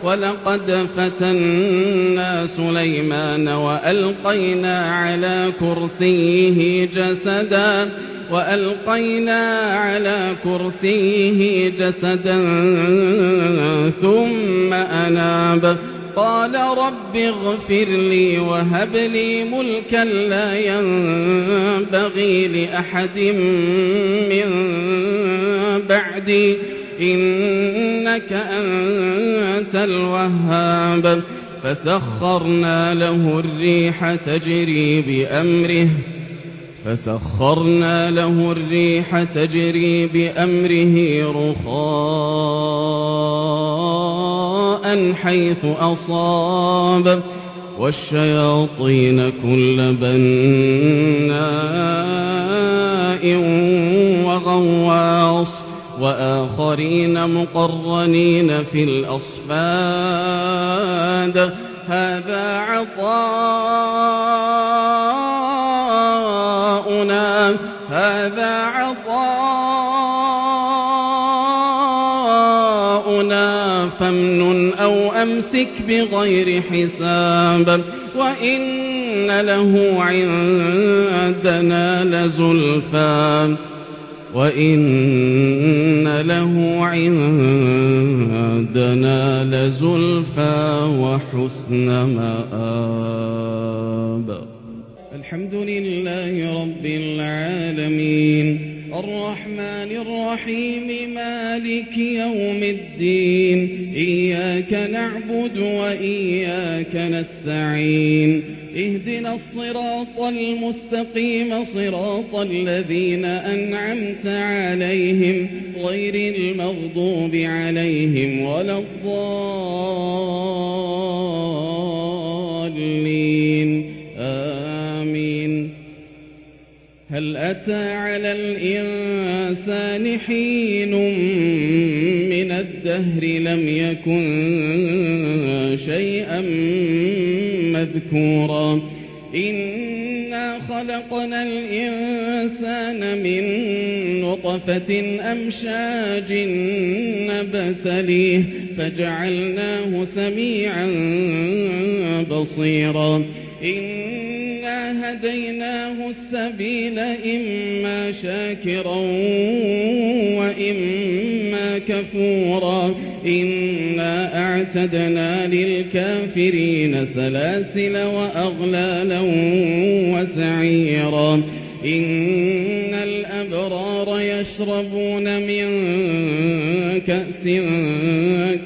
ولقد فتنا سليمان وألقينا على كرسيه جسدا ثم أناب قال رب اغفر لي وهب لي ملكا لا ينبغي لأحد من بعدي إنك أنت الوهاب فسخرنا له الريح تجري بأمره رخاء حيث أصاب والشياطين كل بناء وغواص وآخرين مقرنين في الأصفاد هذا عطاؤنا فامنن أو أمسك بغير حساب وإن له عندنا لزلفى وحسن مآب. الحمد لله رب العالمين الرحمن الرحيم مالك يوم الدين إياك نعبد وإياك نستعين اهدنا الصراط المستقيم صراط الذين أنعمت عليهم غير المغضوب عليهم ولا الضالين آمين. هل أتى على الإنسان حين من الدهر لم يكن شيئا مذكورا إنا خلقنا الإنسان من نطفة أمشاج نبتليه فجعلناه سميعا بصيرا إنا هديناه السبيل إما شاكرا وإما كفورا إنا أعتدنا للكافرين سلاسل وأغلالا وسعيرا إن الأبرار يشربون من كأس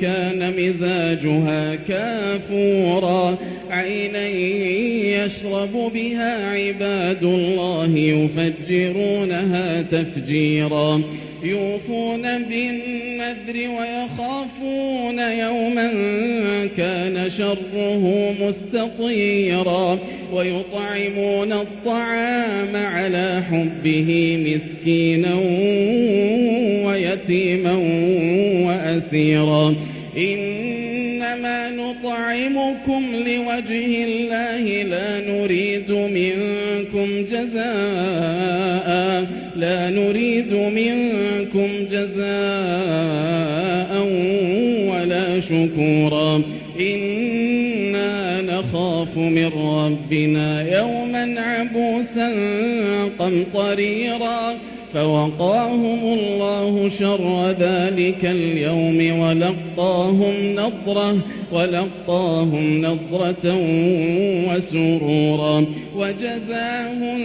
كان مزاجها كافورا عينا يشرب بها عباد الله يفجرونها تفجيرا يوفون بالنذر ويخافون يوما كان شره مستطيرا ويطعمون الطعام على حبه مسكينا ويتيما وأسيرا إنما نطعمكم لوجه الله لا نريد منكم جزاء ولا شكورا إنا نخاف من ربنا يوما عبوسا قمطريرا فوقاهم الله شر ذلك اليوم ولقاهم نضرة وسرورا وجزاهم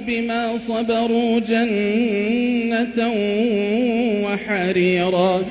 بما صبروا جنة وحريرا